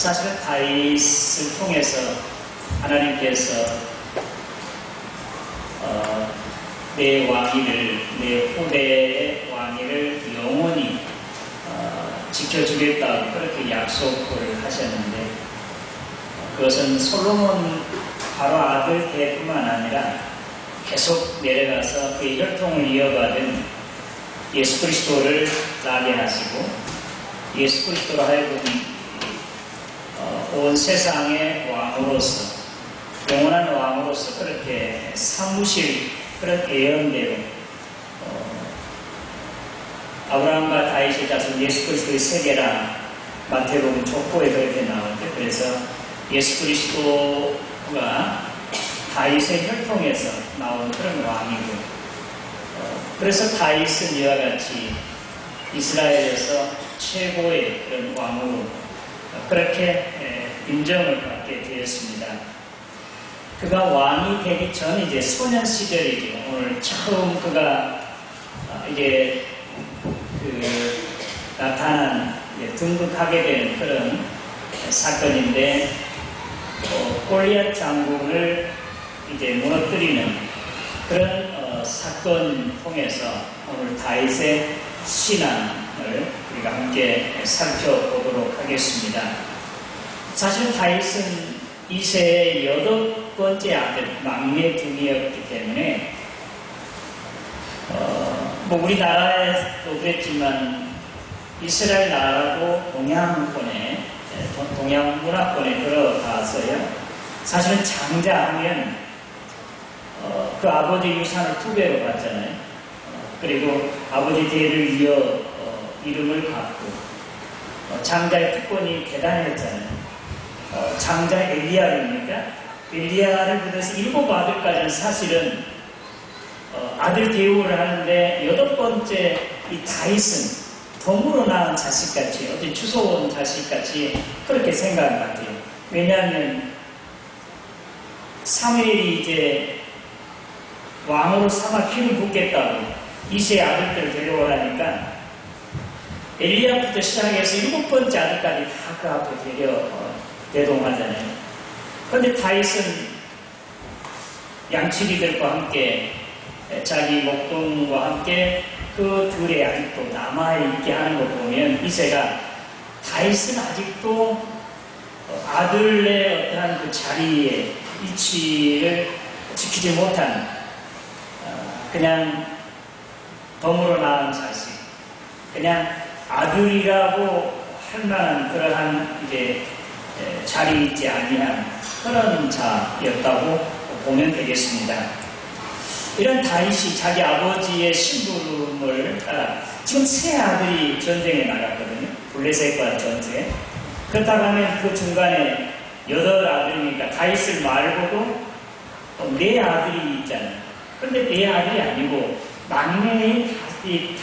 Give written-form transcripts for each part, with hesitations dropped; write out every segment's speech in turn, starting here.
사실은 다윗을 통해서 하나님께서 내 왕위를, 내 후대의 왕위를 영원히 지켜주겠다고 그렇게 약속을 하셨는데, 그것은 솔로몬 바로 아들 때뿐만 아니라 계속 내려가서 그의 혈통을 이어받은 예수 그리스도를 나게 하시고, 예수 그리스도로 하여금 온 세상의 왕으로서, 영원한 왕으로서 그렇게 사무실 그런 예언대로 아브라함과 다윗의 자손 예수 그리스도의 세계라 마태복음 족보에 그렇게 나오는데, 그래서 예수 그리스도가 다윗의 혈통에서 나온 그런 왕이고, 그래서 다윗은 이와 같이 이스라엘에서 최고의 그런 왕으로 그렇게 인정을 받게 되었습니다. 그가 왕이 되기 전 이제 소년 시절이죠. 오늘 처음 그가 이제 나타난 등극하게 된 그런 사건인데, 골리앗 장군을 이제 무너뜨리는 그런 사건 통해서 오늘 다윗의 신앙을 우리가 함께 살펴보도록 하겠습니다. 사실 다윗은 이세의 8번째 아들, 막내 중이었기 때문에 우리나라에도 그랬지만 이스라엘 나라도 동양 문화권에 들어가서요, 사실은 장자하면 그 아버지 유산을 2배로 받잖아요. 그리고 아버지 대를 이어 이름을 갖고 장자의 특권이 대단했잖아요. 장자 엘리야입니까? 엘리야를 비롯해서 7아들까지는 사실은 아들 대우를 하는데, 8번째 이 다윗은 덤으로 낳은 자식같이, 어디 주워온 자식같이 그렇게 생각을 같아요. 왜냐하면 사무엘이 이제 왕으로 삼아 피를 붓겠다고 이세의 아들들을 데려오라니까 엘리야부터 시작해서 7번째 아들까지 다 그 앞에 대동하잖아요. 그런데 다윗은 양치기들과 함께, 자기 목동과 함께 그 들에 아직도 남아있게 하는 걸 보면, 이세가 다윗은 아직도 아들의 어떠한 그 자리의 위치를 지키지 못한 그냥 덤으로 낳은 자식, 그냥 아들이라고 할 만한 그러한 이제 자리에 있지 아니한 그런 자였다고 보면 되겠습니다. 이런 다윗이 자기 아버지의 심부름을 따라 지금 3아들이 전쟁에 나갔거든요. 블레셋과 전투에. 그렇다고 하면 그 중간에 8아들이니까 다윗을 말고도 또 4아들이 있잖아요. 그런데 4아들이 아니고 막내인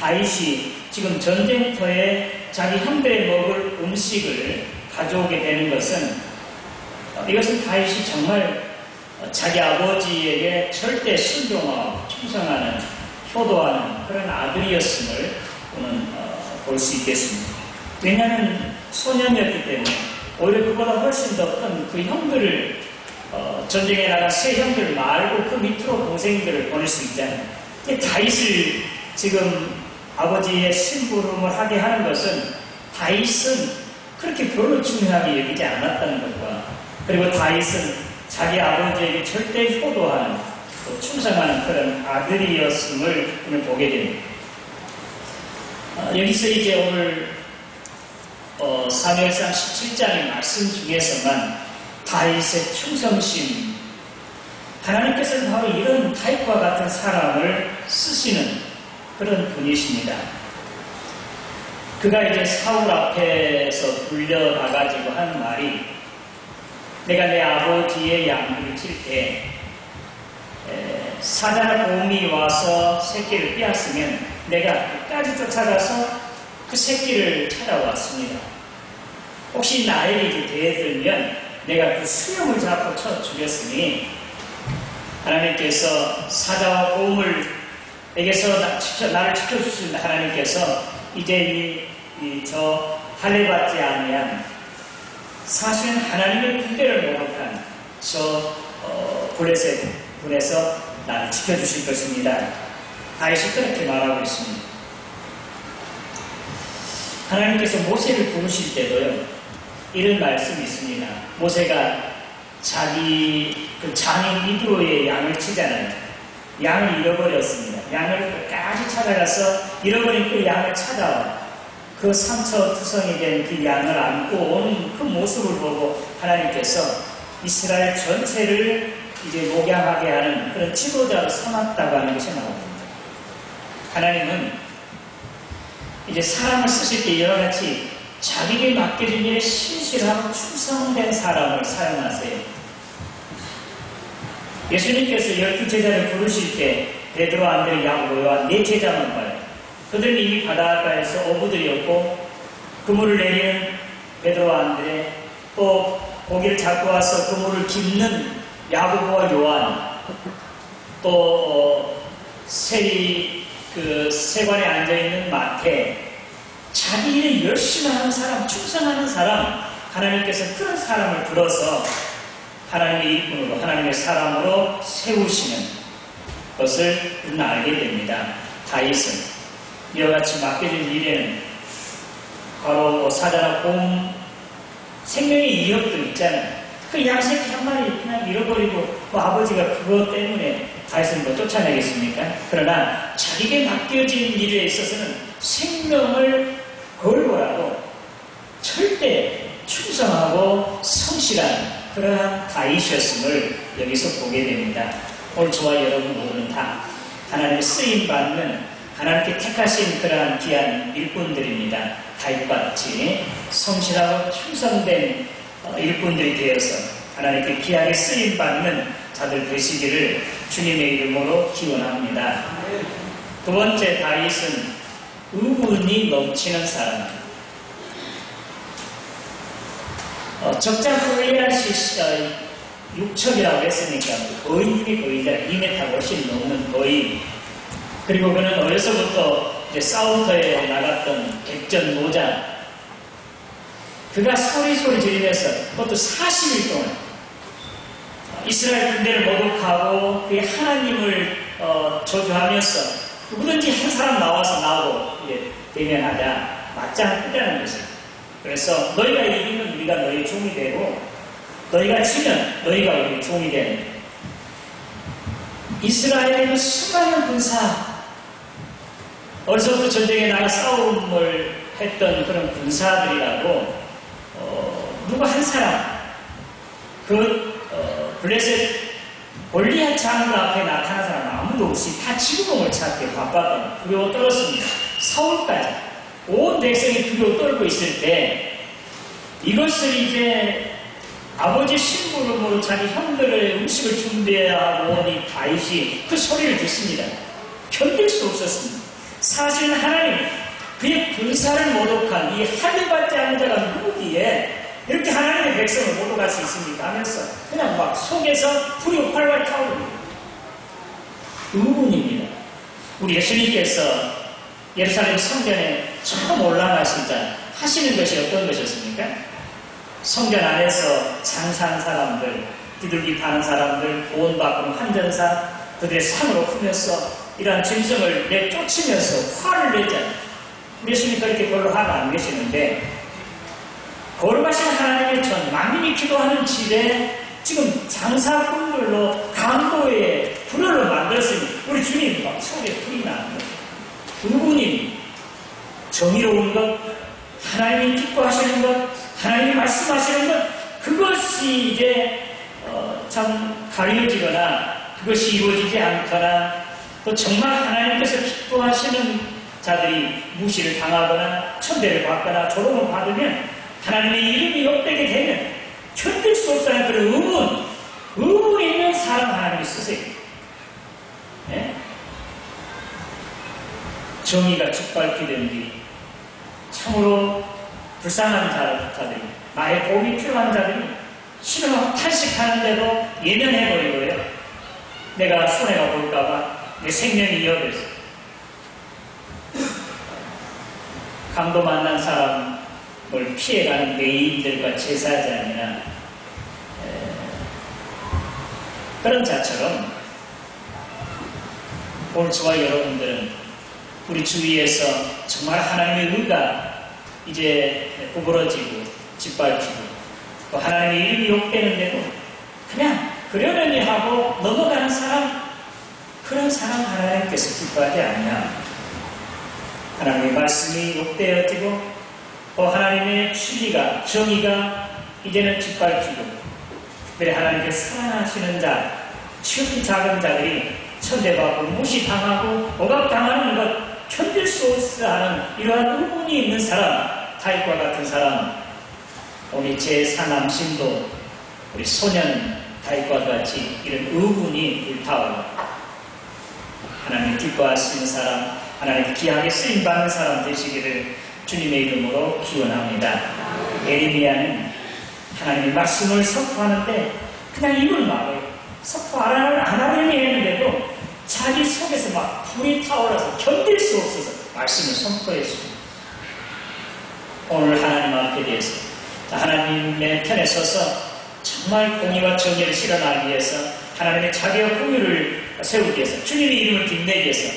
다윗이 지금 전쟁터에 자기 형들의 먹을 음식을 가져오게 되는 것은, 이것은 다윗이 정말 자기 아버지에게 절대 순종하고 충성하는, 효도하는 그런 아들이었음을 볼 수 있겠습니다. 왜냐하면 소년이었기 때문에 오히려 그보다 훨씬 더 큰 그 형들을, 전쟁에 나간 3형들 말고 그 밑으로 동생들을 보낼 수 있잖아요. 다윗을 지금 아버지의 심부름을 하게 하는 것은 다윗은 그렇게 별로 중요하게 여기지 않았다는 것과, 그리고 다윗은 자기 아버지에게 절대 효도하는, 또 충성하는 그런 아들이었음을 오늘 보게 됩니다. 여기서 이제 오늘 사무엘상 17장의 말씀 중에서만 다윗의 충성심, 하나님께서는 바로 이런 다윗과 같은 사람을 쓰시는 그런 분이십니다. 그가 이제 사울 앞에서 불려가가지고 한 말이, 내가 내 아버지의 양들을 칠 때 사자나 곰이 와서 새끼를 빼앗으면 내가 끝까지 쫓아가서 그 새끼를 찾아왔습니다. 혹시 나에게 대들면 내가 그 수염을 잡고 쳐 죽였으니, 하나님께서 사자와 곰을 에게서 나를 지켜주신 하나님께서 이제 저 할례받지 아니한 사실은 하나님의 군대를 모독한 저 블레셋 분에서 나를 지켜주실 것입니다. 다윗이 그렇게 말하고 있습니다. 하나님께서 모세를 부르실 때도요, 이런 말씀이 있습니다. 모세가 자기 그 장인 이드로의 양을 치잖아요. 양을 잃어버렸습니다. 양을 끝까지 찾아가서 잃어버린 그 양을 찾아와 그 상처투성이 된 그 양을 안고 오는 그 모습을 보고 하나님께서 이스라엘 전체를 이제 목양하게 하는 그런 지도자로 삼았다고 하는 것이 나옵니다. 하나님은 이제 사람을 쓰실 때 이와 같이 자기에게 맡겨진 일에 신실하고 충성된 사람을 사용하세요. 예수님께서 12제자를 부르실 때 베드로, 안드레, 야고보, 요한 4제자만 봐요. 그들은 이미 바닷가에서 어부들이었고 그물을 내리는 베드로, 안드레, 또 고기를 잡고 와서 그물을 깁는 야고보와 요한, 또 세관에 앉아있는 마태, 자기 일을 열심히 하는 사람, 충성하는 사람, 하나님께서 그런 사람을 불러서 하나님의 일꾼으로, 하나님의 사람으로 세우시는 것을 우리는 알게 됩니다. 다윗은 이와 같이 맡겨진 일에는 바로 사자나 곰, 생명의 위협도 있잖아요. 그 양새끼 한 마리 그냥 잃어버리고 아버지가 그것 때문에 다윗은 쫓아내겠습니까? 그러나 자기에게 맡겨진 일에 있어서는 생명을 걸고라도 절대 충성하고 성실한 그러한 다윗이었음을 여기서 보게 됩니다. 오늘 저와 여러분 모두는 다 하나님의 쓰임받는, 하나님께 택하신 그러한 귀한 일꾼들입니다. 다윗같이 성실하고 충성된 일꾼들이 되어서 하나님께 귀하게 쓰임받는 자들 되시기를 주님의 이름으로 기원합니다. 두 번째, 다윗은 의문이 넘치는 사람입니다. 적장 골리앗이 6척이라고 했으니까 거의 2m 훨씬 넘는 거의. 그리고 그는 어려서부터 이제 싸움터에 나갔던 객전 노자. 그가 소리 지르면서 그것도 40일 동안 이스라엘 군대를 모독하고 그의 하나님을 저주하면서 누구든지 한 사람 나오고 대면하자 맞짱 뜨자는 것이에요. 그래서 너희가 이기면 우리가 너희 종이 되고 너희가 지면 너희가 우리 종이 되는, 이스라엘의 수많은 군사, 어려서부터 전쟁에 나가 싸움을 했던 그런 군사들이라고 누구 한 사람 블레셋 골리앗 장군 앞에 나타난 사람 아무도 없이 다 지구봉을 찾게 바빴던, 두려워 떨었습니다. 사울까지 온 백성이 두려워 떨고 있을 때 이것을 이제 아버지 심부름으로 자기 형들의 음식을 준비해야 하고 이 다윗이 그 소리를 듣습니다. 견딜 수 없었습니다. 사실은 하나님 그의 군사를 모독한 이 할례받지 않는 자가 누구기에 이렇게 하나님의 백성을 모독할 수 있습니까? 하면서 그냥 막 속에서 불이 활활 타오릅니다. 의문입니다. 우리 예수님께서 예루살렘 성전에 처음 올라가시자 하시는 것이 어떤 것이었습니까? 성전 안에서 장사한 사람들, 비둘기 파는 사람들, 돈 받고 환전사, 그들의 상으로 풀면서 이러한 짐승을 내쫓으면서 화를 내잖아요. 예수님 그렇게 별로 화가 안 계시는데, 거룩하신 하나님의 전, 만민이 기도하는 집에 지금 장사꾼들로 강도의 불효를 만들었으니 우리 주님 막 속에 불이 나는 거예요. 의문입니다. 정의로운 것, 하나님이 기뻐하시는 것, 하나님이 말씀하시는 것, 그것이 이제 참 가려지거나 그것이 이루어지지 않거나 또 정말 하나님께서 기뻐하시는 자들이 무시를 당하거나 천대를 받거나 조롱을 받으면 하나님의 이름이 욕되게 되면 견딜 수 없다는 그런 의문이 있는 사람 하나님이 쓰세요. 네? 정의가 짓밟히던 길, 참으로 불쌍한 자들이, 나의 도움이 필요한 자들이 싫어 탄식하는데도 예면해버리고요. 내가 손해가 볼까봐 내 생명이 위협해서 강도 만난 사람, 뭘 피해가는 레위인들과 제사장이나 그런 자처럼 오늘 저와 여러분들은 우리 주위에서 정말 하나님의 의가 이제 구부러지고 짓밟히고 또 하나님의 이름이 욕되는데도 그냥 그러려니 하고 넘어가는 사람, 그런 사람 하나님께서 기뻐하지 않냐. 하나님의 말씀이 욕되어지고 또 하나님의 진리가, 정의가 이제는 짓밟히고 그래 하나님께 사랑하시는 자, 지극히 작은 자들이 천대받고 무시당하고 억압당하는 것 견딜 수 없어 하는 이러한 의문이 있는 사람, 다윗과 같은 사람, 우리 제4남신도 우리 소년 다윗과 같이 이런 의문이 불타오르고 하나님 기뻐하시는 사람, 하나님 귀하게 쓰임받는 사람 되시기를 주님의 이름으로 기원합니다. 예레미야는 하나님의 말씀을 선포하는데 그냥 입을 막아요. 선포 안 하려니 했는데도 자기 속에서 막 불이 타올라서 견딜 수 없어서 말씀을 선포했습니다. 오늘 하나님 앞에 대해서 하나님의 편에 서서 정말 공의와 정의를 실현하기 위해서 하나님의 자기와 공의를 세우기 위해서 주님의 이름을 빛내기 위해서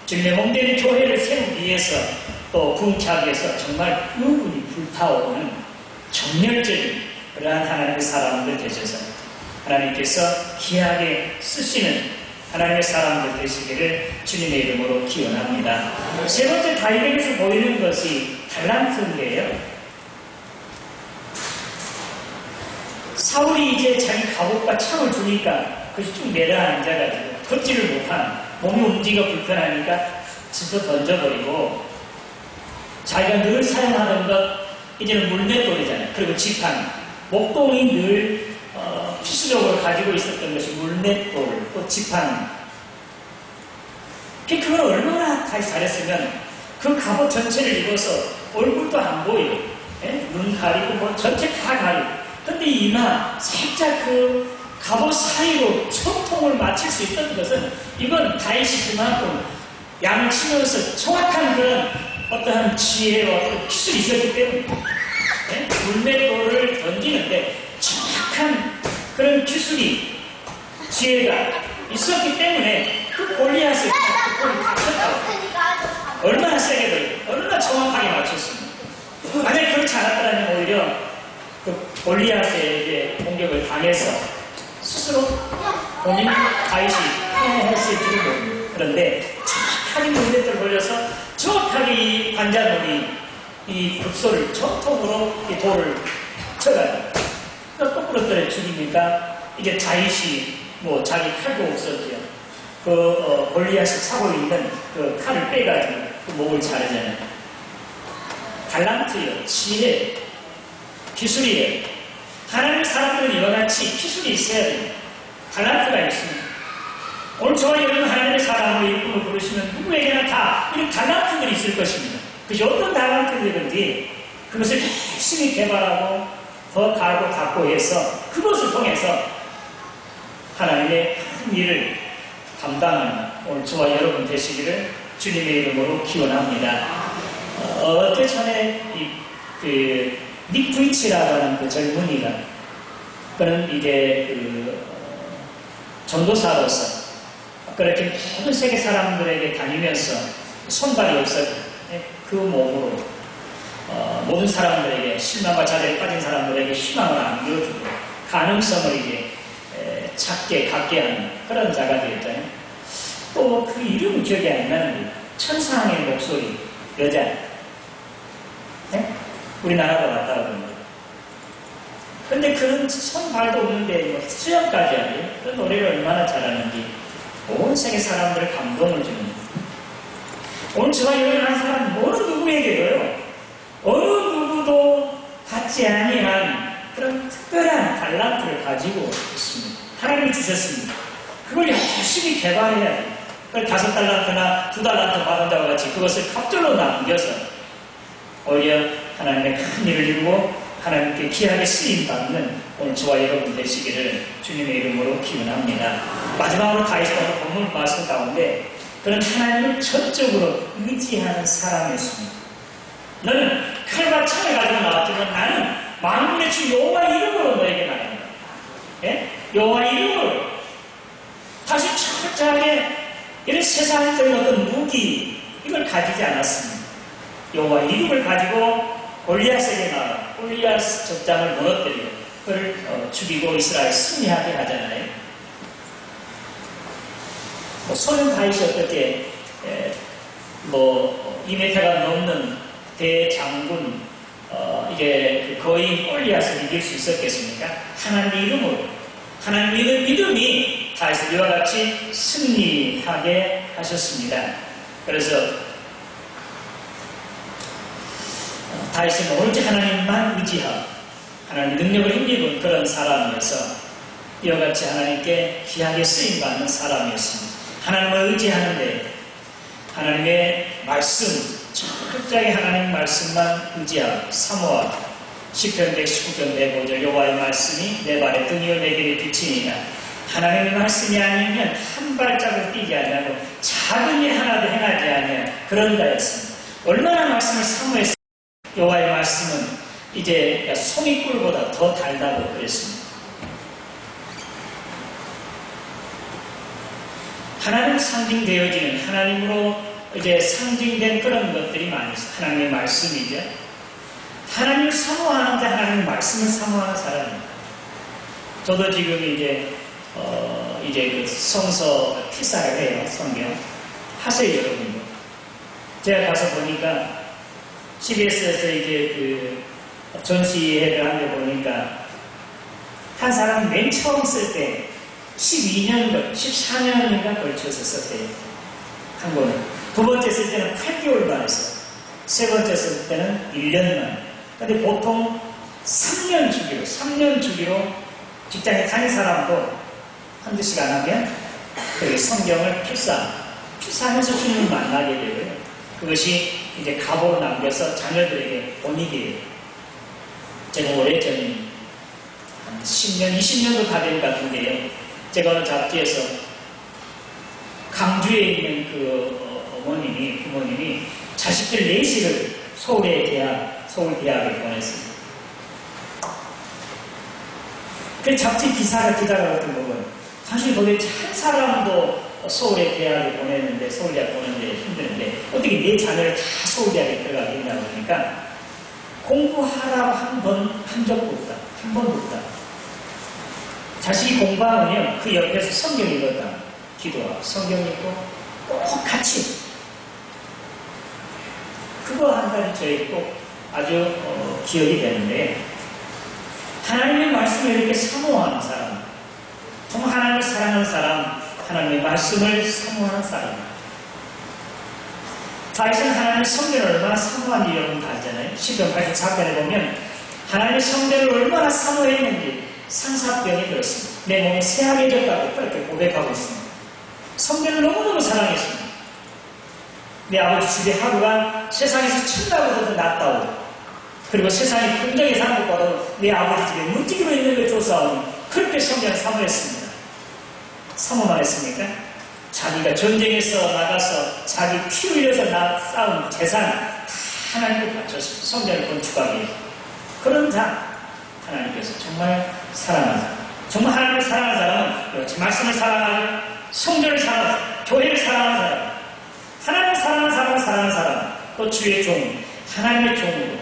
주님의 몸되는 교회를 세우기 위해서 또 부흥케 위해서 정말 의문이 불타오르는 정열적인 그러한 하나님의 사람들 되셔서 하나님께서 귀하게 쓰시는 하나님의 사람들 되시기를 주님의 이름으로 기원합니다. 세 번째 다윗에게서 보이는 것이 달란트인데요. 사울이 이제 자기 갑옷과 창을 주니까 그것이 쭉 내려앉아가지고 걷지를 못하는, 몸이 움직이기가 불편하니까 집어 던져버리고 자기가 늘 사용하던 것 이제는 물맷돌이잖아요. 그리고 지팡이, 목동이 늘 필수적으로 가지고 있었던 것이 물맷돌, 또 지팡이. 그걸 얼마나 다시 잘했으면 그 갑옷 전체를 입어서 얼굴도 안 보여요. 예? 눈 가리고 뭐 전체 다 가리고. 근데 이마 살짝 그 갑옷 사이로 소통을 맞출 수 있던 것은 이건 다윗이 그만큼 양을 치면서 정확한 그런 어떠한 지혜와 어떤 기술이 있었기 때문에 네? 물맷돌을 던지는데 정확한 그런 기술이, 지혜가 있었기 때문에 그 골리앗을 그걸 맞췄다고. 얼마나 세게 돌리고 얼마나 정확하게 맞췄습니다. 만약에 그렇지 않았더라면 오히려 그 골리앗의 공격을 당해서 스스로 본인 다윗이 패했을지도 모릅니다. 그런데 정확하게 물맷돌을 돌려서 정확하게 이 관자놀이, 이 급소를 정통으로 이 돌을 쳐가지고 거꾸로 떨어 죽이니까 이제 다윗이 뭐 자기 칼도 없었죠. 그 골리앗이 차고 있는 그 칼을 빼가지고 그 목을 자르잖아요. 달란트요, 지혜, 기술이에요. 하나님의 사람들은 이와 같이 기술이 있어야 됩니다. 달란트가 있습니다. 오늘 저와 여러분 하나님의 사람으로 이름을 부르시면 누구에게나 다 이런 달란트들이 있을 것입니다. 그것이 어떤 달란트들인지 그것을 열심히 개발하고 더 갈고 닦고 해서 그것을 통해서 하나님의 큰 일을 감당하는 오늘 저와 여러분 되시기를 주님의 이름으로 기원합니다. 얼마 전에 닉 브리치라고 하는 그 젊은이가 그는 이제 전도사로서 그렇게 모든 세계 사람들에게 다니면서 손발이 없어져 그 몸으로 모든 사람들에게 실망과 자살에 빠진 사람들에게 희망을 안겨주고 가능성을 이제 찾게 갖게 하는 그런 자가 되었잖아요. 또 그 이름은 기억이 안 나는데 천상의 목소리 여자, 네? 우리나라로 왔다 그러는 거예요. 근데 그런 손발도 없는데 뭐 수영까지 하고요. 그 노래를 얼마나 잘하는지 온 세계 사람들을 감동을 주는 거예요. 오늘 저와 여러분 한 사람 어느 누구에게도요, 어느 누구도 갖지 아니한 그런 특별한 달란트를 가지고 있습니다. 하나님이 주셨습니다. 그걸 열심히 개발해야 돼요. 그걸 5달란트나 2달란트 받은 자와 같이 그것을 갑절로 남겨서 오히려 하나님의 큰 일을 이루고 하나님께 귀하게 쓰임받는 오늘 저와 여러분 되시기를 주님의 이름으로 기원합니다. 마지막으로 다윗은 오늘 본문 말씀 가운데 그런 하나님을 전적으로 의지하는 사람이었습니다. 너는 칼과 창을 가지고 나왔지만 나는 만군의 주 여호와 이름으로 너에게 말합니다. 예? 여호와 이름으로 다시 철저하게 이런 세상적인 어떤 무기 이걸 가지지 않았습니다. 여호와 이름을 가지고 골리앗에게 나와 골리앗 적장을 무너뜨리고 그를 죽이고 이스라엘 승리하게 하잖아요. 소년 다윗이 어떻게 2m가 넘는 대장군 이게 거의 골리앗을 이길 수 있었겠습니까? 하나님의 이름으로 하나님의 믿음이 다윗을 이와 같이 승리하게 하셨습니다. 그래서 다윗은 오로지 하나님만 의지하고 하나님 능력을 힘입은 그런 사람이어서 이와 같이 하나님께 귀하게 쓰임받는 사람이었습니다. 하나님을 의지하는데 하나님의 말씀, 철저하게 하나님 말씀만 의지하고 사모하고 시편 119편 105절 여호와의 말씀이 내 발의 등이요 내 길의 빛이니라. 하나님의 말씀이 아니면 한 발자국 뛰지 아니하고 작은 일 하나도 행하지 아니한 그런 자였습니다. 얼마나 말씀을 사모했습니까? 여호와의 말씀은 이제 송이꿀보다 더 달다고 그랬습니다. 하나님 상징되어지는 하나님으로 이제 상징된 그런 것들이 많이 있어요. 하나님의 말씀이죠. 하나님을 사모하는 자, 하나님의 말씀을 사모하는 사람입니다. 저도 지금 이제 그 성서 피사를 해요. 성경 하세요, 여러분도. 제가 가서 보니까 CBS에서 이제 그 전시회를 하는 데 보니까 한 사람 맨 처음 쓸 때 12년, 14년인가 걸쳐서 썼대요. 한 권을. 두 번째 쓸 때는 8개월만 했어요. 세 번째 쓸 때는 1년만. 근데 보통 3년 주기로 직장에 다닌 사람도 한두 시간 하면 그 성경을 필사하면서 주님을 만나게 되고요. 그것이 이제 갑으로 남겨서 자녀들에게 보내게 돼요. 제가 오래전 한 10년, 20년도 다 된 것 같은데요. 제가 어느 잡지에서 강주에 있는 그 부모님이 자식들 4시를 서울대학에 보냈습니다. 그 잡지 기사가 기다렸던 부분, 사실 도대체 한 사람도 서울의 대학에 보냈는데, 서울대학 보내는데 힘드는데, 어떻게 내 자녀를 다 서울대학에 들어가게 했냐고 하니까, 공부하라고 한 적도 없다. 한 번도 없다. 자식이 공부하면요, 그 옆에서 성경 읽었다. 기도하고, 성경 읽고, 꼭 같이. 그거 한 가지 저에게 꼭 아주 기억이 되는데, 하나님의 말씀을 이렇게 사모하는 사람, 정말 하나님을 사랑하는 사람, 하나님의 말씀을 사모하는 사람. 다윗은 하나님의 성전을 얼마나 사모한지 여러분 다 알잖아요. 시편 84편에 보면 하나님의 성전을 얼마나 사모했는지 상사병이 들었습니다. 내 몸이 새하얘졌다고 그렇게 고백하고 있습니다. 성전을 너무너무 사랑했습니다. 내 아버지 집에 하루가 세상에서 천당보다도 낫다고, 그리고 세상이 긍정에 사는 것보다도 내 아버지 집에 문지기로 있는 걸 조사하니 그렇게 성전을 사모했습니다. 사모만 했습니까? 자기가 전쟁에서 나가서 자기 피 흘려서 쌓은 재산 다 하나님께 바쳤습니다. 성전을 건축하기 위해서. 그런 자, 하나님께서 정말 사랑하는 사람. 정말 하나님을 사랑하는 사람은 말씀을 사랑하고 성전을 사랑하고 교회를 사랑하는 사람, 하나님을 사랑하는 사람, 또 주의 종, 하나님의 종으로.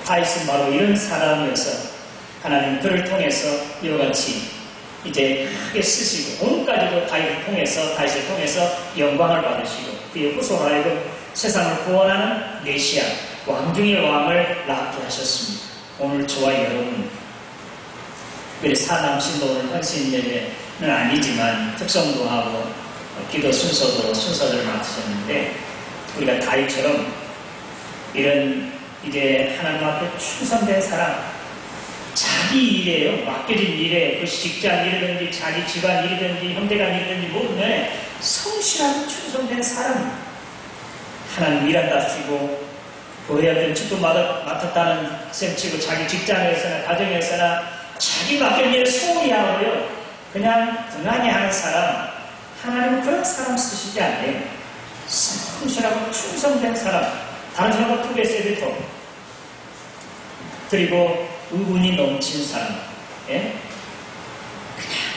다윗은 바로 이런 사람이어서 하나님 그를 통해서 이와 같이 이제 크게 쓰시고 오늘까지도 다윗을 통해서 영광을 받으시고 그의 후손 하여금 세상을 구원하는 메시아 왕중의 왕을 낳게 하셨습니다. 오늘 저와 여러분, 특별히 사남신도는 헌신 예배는 아니지만 특성도하고 기도 순서들을 맡으셨는데, 우리가 다윗처럼 이런 이제 하나님 앞에 충성된 사람, 자기 일에요, 맡겨진 일에, 그 직장 일이든지 자기 집안 일이든지 형제간 일이든지 모든 면에 성실하고 충성된 사람, 하나님 일한답시고 교회 어떤 직분 맡았다는 셈치고 자기 직장에서나 가정에서나 자기 맡긴 일을 소홀히 하고요, 그냥 등한히 하는 사람, 하나님은 그런 사람 쓰시지 않아요. 성실하고 충성된 사람, 다른 사람과 크게 세비토, 그리고 의분이 넘친 사람, 예?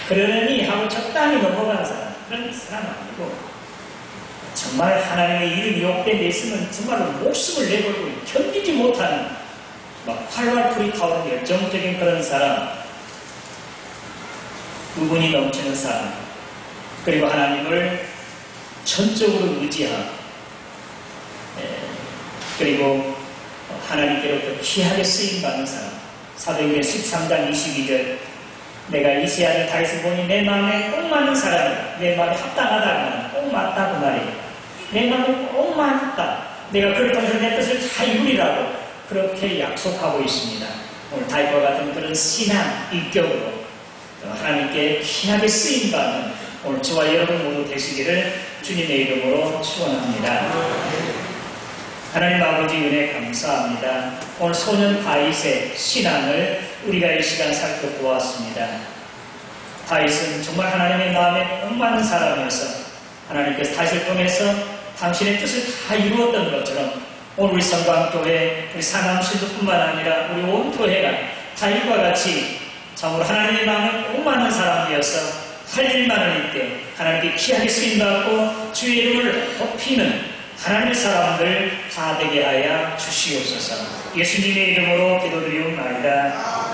그러려니 하고 적당히 넘어가는 사람, 그런 사람 아니고, 정말 하나님의 이름이 욕된 데 있으면 정말로 목숨을 내걸고 견디지 못하는 막 활활 불이 타오르는 열정적인 그런 사람, 의분이 넘치는 사람, 그리고 하나님을 전적으로 의지하고, 그리고 하나님께로부터 귀하게 쓰임받는 사람. 사도행전 13장 22절, 내가 이세 아들 다윗을 보니 내 마음에 꼭 맞는 사람이다. 내 마음에 합당하다. 꼭 맞다고 말이에요. 내 마음에 꼭 맞다. 내가 그를 통해서 내 뜻을 다 이루리라고 그렇게 약속하고 있습니다. 오늘 다윗과 같은 그런 신앙, 인격으로 하나님께 귀하게 쓰임받는 오늘 저와 여러분 모두 되시기를 주님의 이름으로 축원합니다. 하나님 아버지 은혜 감사합니다. 오늘 소년 다윗의 신앙을 우리가 이 시간 살펴보았습니다. 다윗은 정말 하나님의 마음에 꼭 맞는 사람이어서 하나님께서 다윗을 통해서 당신의 뜻을 다 이루었던 것처럼 오늘 우리 성광교회, 우리 상암신도뿐만 아니라 우리 온 교회가 다윗과 같이 참으로 하나님의 마음에 꼭 맞는 사람이어서 할 일만을 있게 하나님께 귀하게 쓰임받고 주의 이름을 높이는 하나님의 사람들 다 되게 하여 주시옵소서. 예수님의 이름으로 기도드리옵나이다.